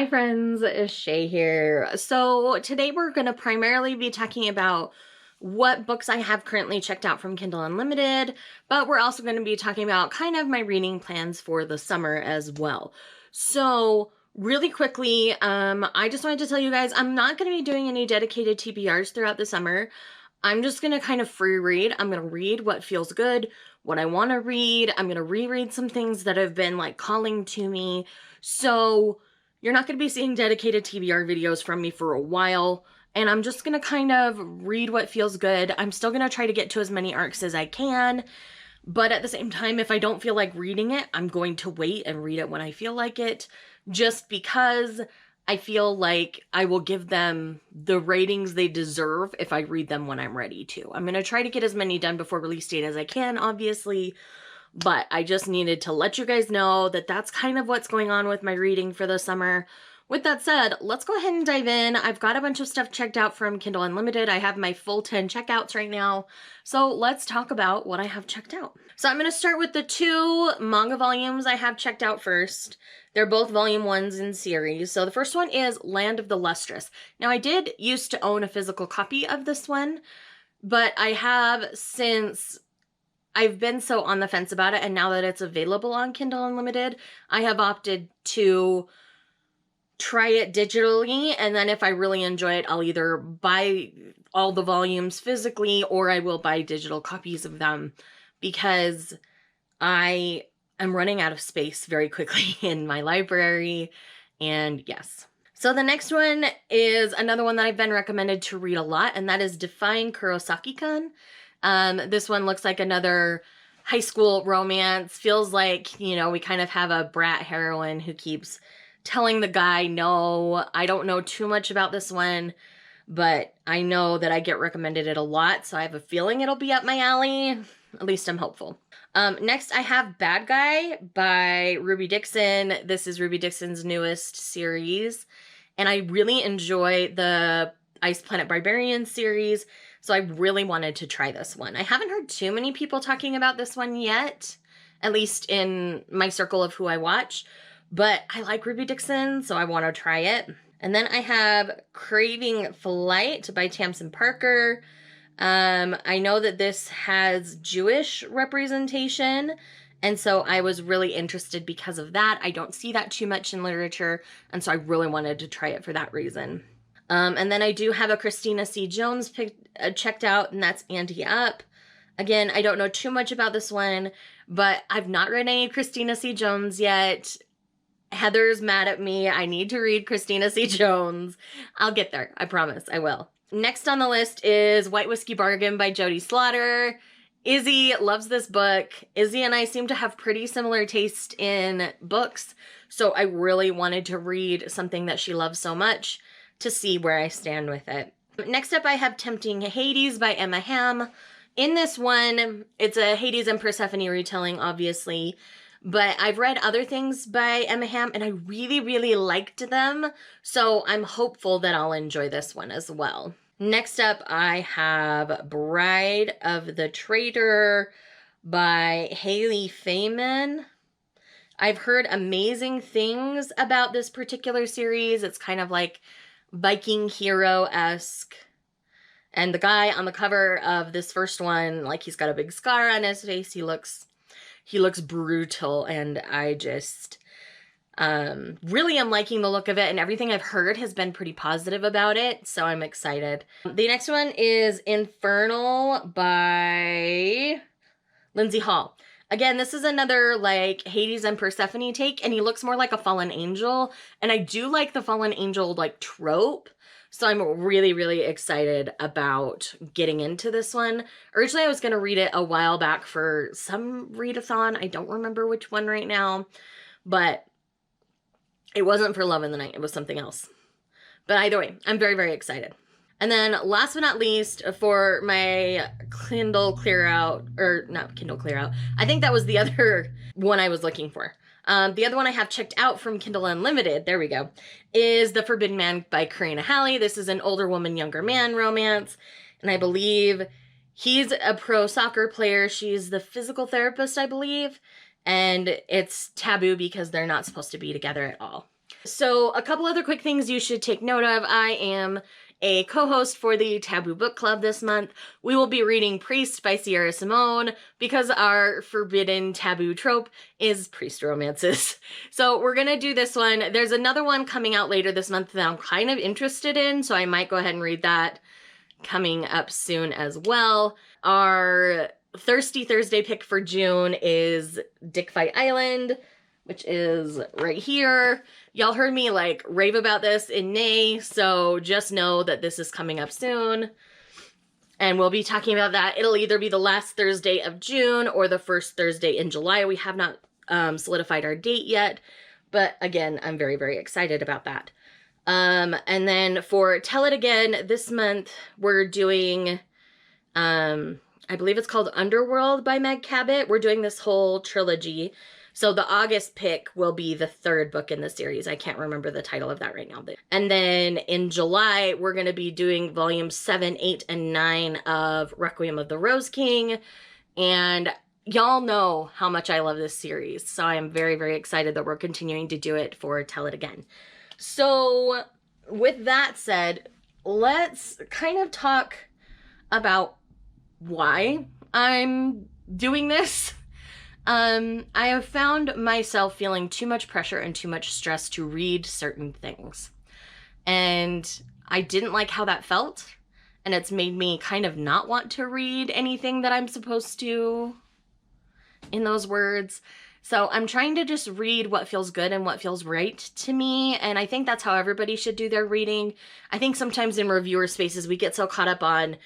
Hi friends, it's Shay here. So today we're going to primarily be talking about what books I have currently checked out from Kindle Unlimited, but we're also going to be talking about kind of my reading plans for the summer as well. So really quickly, I just wanted to tell you guys, I'm not going to be doing any dedicated TBRs throughout the summer. I'm just going to kind of free read. I'm going to read what feels good, what I want to read. I'm going to reread some things that have been like calling to me. So you're not going to be seeing dedicated TBR videos from me for a while, and I'm just going to kind of read what feels good. I'm still going to try to get to as many arcs as I can, but at the same time, if I don't feel like reading it, I'm going to wait and read it when I feel like it, just because I feel like I will give them the ratings they deserve if I read them when I'm ready to. I'm going to try to get as many done before release date as I can, obviously, but I just needed to let you guys know that that's kind of what's going on with my reading for the summer. With that said, let's go ahead and dive in. I've got a bunch of stuff checked out from Kindle Unlimited. I have my full 10 checkouts right now. So let's talk about what I have checked out. So I'm going to start with the two manga volumes I have checked out first. They're both volume 1s in series. So the first one is Land of the Lustrous. Now I did used to own a physical copy of this one, but I have since I've been so on the fence about it, and now that it's available on Kindle Unlimited, I have opted to try it digitally, and then if I really enjoy it, I'll either buy all the volumes physically or I will buy digital copies of them, because I am running out of space very quickly in my library, and yes. So the next one is another one that I've been recommended to read a lot, and that is Defying Kurosaki-kun. This one looks like another high school romance. Feels like, you know, we kind of have a brat heroine who keeps telling the guy no. I don't know too much about this one, but I know that I get recommended it a lot, so I have a feeling it'll be up my alley. At least I'm hopeful. Next, I have Bad Guy by Ruby Dixon. This is Ruby Dixon's newest series, and I really enjoy the Ice Planet Barbarian series, so I really wanted to try this one. I haven't heard too many people talking about this one yet, at least in my circle of who I watch, but I like Ruby Dixon, so I want to try it. And then I have Craving Flight by Tamsin Parker. I know that this has Jewish representation, and so I was really interested because of that. I don't see that too much in literature, and so I really wanted to try it for that reason. And then I do have a Christina C. Jones checked out, and that's Ante Up. Again, I don't know too much about this one, but I've not read any Christina C. Jones yet. Heather's mad at me. I need to read Christina C. Jones. I'll get there. I promise. I will. Next on the list is White Whiskey Bargain by Jody Slaughter. Izzy loves this book. Izzy and I seem to have pretty similar taste in books, so I really wanted to read something that she loves so much to see where I stand with it. Next up, I have Tempting Hades by Emma Hamm. In this one, it's a Hades and Persephone retelling, obviously, but I've read other things by Emma Hamm, and I really, really liked them, so I'm hopeful that I'll enjoy this one as well. Next up, I have Bride of the Traitor by Haley Feynman. I've heard amazing things about this particular series. It's kind of like Viking hero-esque. And the guy on the cover of this first one, like, he's got a big scar on his face. He looks brutal, and I just really am liking the look of it, and everything I've heard has been pretty positive about it, so I'm excited. The next one is Infernal by Lindsay Hall. Again, this is another, like, Hades and Persephone take, and he looks more like a fallen angel, and I do like the fallen angel, like, trope, so I'm really, really excited about getting into this one. Originally, I was going to read it a while back for some readathon. I don't remember which one right now, but it wasn't for Love in the Night. It was something else. But either way, I'm very, very excited. And then last but not least, for my Kindle Clear Out, or not Kindle Clear Out, I think that was the other one I was looking for. The other one I have checked out from Kindle Unlimited, there we go, is The Forbidden Man by Karina Halley. This is an older woman, younger man romance, and I believe he's a pro soccer player. She's the physical therapist, I believe, and it's taboo because they're not supposed to be together at all. So a couple other quick things you should take note of. I am a co-host for the Taboo Book Club this month. We will be reading Priest by Sierra Simone because our forbidden taboo trope is priest romances. So we're gonna do this one. There's another one coming out later this month that I'm kind of interested in, so I might go ahead and read that coming up soon as well. Our Thirsty Thursday pick for June is Dick Fight Island, which is right here. Y'all heard me like rave about this in May, so just know that this is coming up soon. And we'll be talking about that. It'll either be the last Thursday of June or the first Thursday in July. We have not solidified our date yet, but again, I'm very, very excited about that. And then for Tell It Again, this month we're doing, I believe it's called Underworld by Meg Cabot. We're doing this whole trilogy. So the August pick will be the third book in the series. I can't remember the title of that right now. And then in July, we're going to be doing volumes 7, 8, and 9 of Requiem of the Rose King. And y'all know how much I love this series. So I am very, very excited that we're continuing to do it for Tell It Again. So with that said, let's kind of talk about why I'm doing this. I have found myself feeling too much pressure and too much stress to read certain things. And I didn't like how that felt. And it's made me kind of not want to read anything that I'm supposed to in those words. So I'm trying to just read what feels good and what feels right to me. And I think that's how everybody should do their reading. I think sometimes in reviewer spaces, we get so caught up on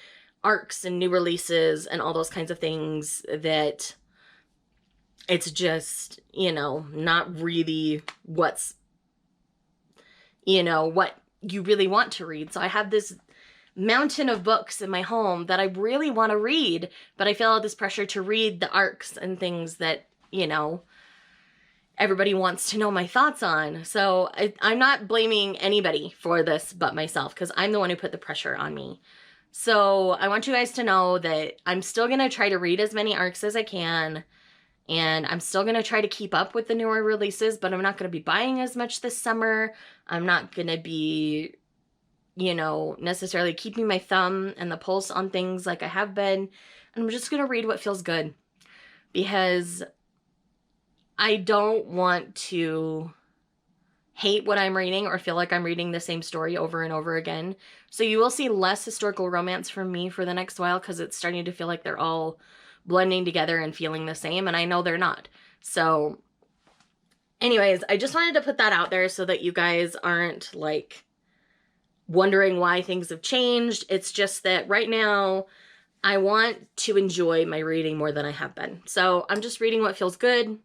arcs and new releases and all those kinds of things that it's just, you know, not really what's, you know, what you really want to read. So I have this mountain of books in my home that I really want to read, but I feel this pressure to read the arcs and things that, you know, everybody wants to know my thoughts on. So I'm not blaming anybody for this but myself, because I'm the one who put the pressure on me. So I want you guys to know that I'm still going to try to read as many arcs as I can. And I'm still going to try to keep up with the newer releases, but I'm not going to be buying as much this summer. I'm not going to be, you know, necessarily keeping my thumb and the pulse on things like I have been. And I'm just going to read what feels good, because I don't want to hate what I'm reading or feel like I'm reading the same story over and over again. So you will see less historical romance from me for the next while, because it's starting to feel like they're all blending together and feeling the same, and I know they're not. So anyways, I just wanted to put that out there so that you guys aren't like wondering why things have changed. It's just that right now I want to enjoy my reading more than I have been. So I'm just reading what feels good,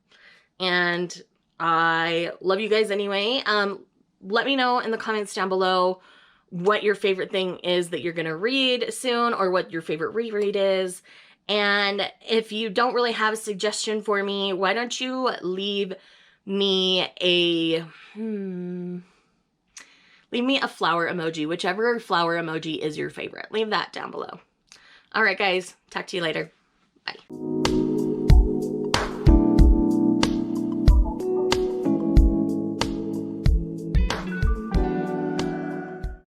and I love you guys anyway. Let me know in the comments down below what your favorite thing is that you're gonna read soon, or what your favorite reread is. And if you don't really have a suggestion for me, why don't you leave me a flower emoji, whichever flower emoji is your favorite. Leave that down below. All right, guys, talk to you later. Bye.